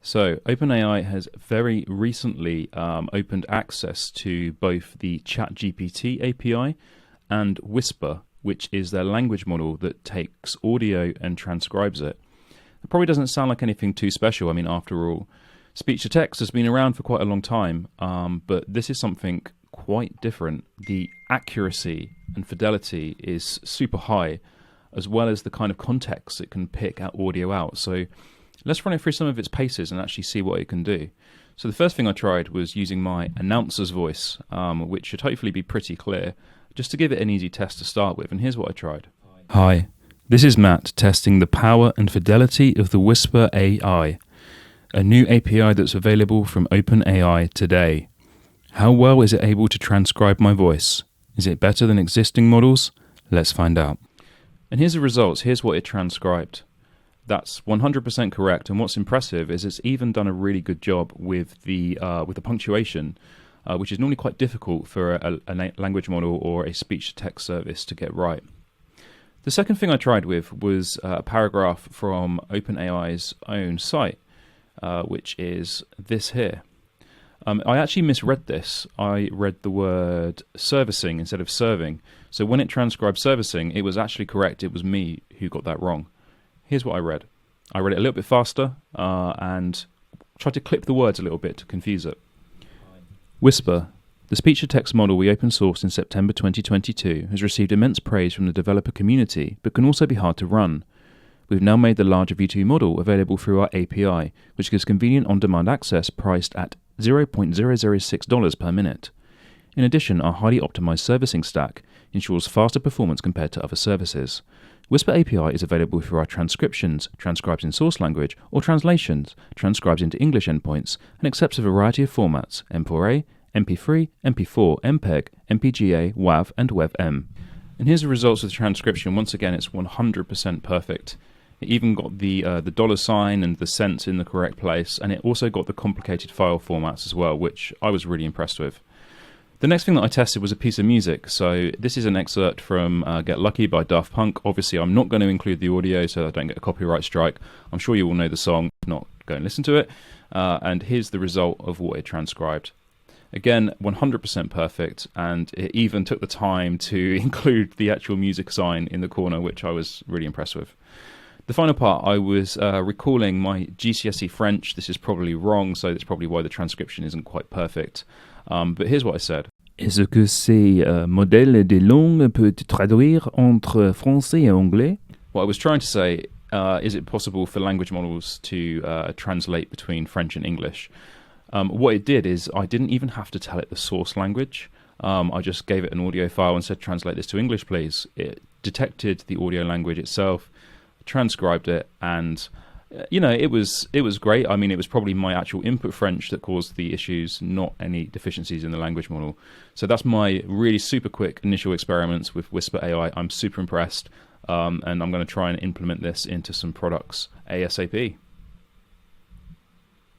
So, OpenAI has very recently opened access to both the ChatGPT API and Whisper, which is their language model that takes audio and transcribes it. It probably doesn't sound like anything too special. I mean, after all, speech to text has been around for quite a long time, but this is something quite different. The accuracy and fidelity is super high, as well as the kind of context it can pick audio out. So let's run it through some of its paces and actually see what it can do. So the first thing I tried was using my announcer's voice, which should hopefully be pretty clear, just to give it an easy test to start with. And here's what I tried. Hi, this is Matt testing the power and fidelity of the Whisper AI, a new API that's available from OpenAI today. How well is it able to transcribe my voice? Is it better than existing models? Let's find out. And here's the results. Here's what it transcribed. That's 100% correct, and what's impressive is it's even done a really good job with the punctuation, which is normally quite difficult for a language model or a speech-to-text service to get right. The second thing I tried with was a paragraph from OpenAI's own site, which is this here. I actually misread this. I read the word servicing instead of serving. So when it transcribed servicing, it was actually correct. It was me who got that wrong. Here's what I read. I read it a little bit faster and tried to clip the words a little bit to confuse it. Whisper, the speech-to-text model we open-sourced in September 2022, has received immense praise from the developer community, but can also be hard to run. We've now made the larger V2 model available through our API, which gives convenient on-demand access priced at $0.006 per minute. In addition, our highly optimized servicing stack ensures faster performance compared to other services. Whisper API is available through our transcriptions, transcribes in source language, or translations, transcribes into English endpoints, and accepts a variety of formats: M4A, MP3, MP4, MPEG, MPGA, WAV, and WebM. And here's the results of the transcription. Once again, it's 100% perfect. It even got the $sign and the cents in the correct place, and it also got the complicated file formats as well, which I was really impressed with. The next thing that I tested was a piece of music. So this is an excerpt from Get Lucky by Daft Punk. Obviously, I'm not going to include the audio so I don't get a copyright strike. I'm sure you all know the song. If not, go and listen to it. And here's the result of what it transcribed. Again, 100% perfect, and it even took the time to include the actual music sign in the corner, which I was really impressed with. The final part, I was recalling my GCSE French. This is probably wrong, so that's probably why the transcription isn't quite perfect. But here's what I said. Est-ce que ces modèles de langue peut traduire entre français et anglais? What I was trying to say, is it possible for language models to translate between French and English? What it did is I didn't even have to tell it the source language. I just gave it an audio file and said, translate this to English, please. It detected the audio language itself, transcribed it, and it was great. I mean, it was probably my actual input French that caused the issues, not any deficiencies in the language model. So that's my really super quick initial experiments with Whisper AI. I'm super impressed, and I'm going to try and implement this into some products ASAP.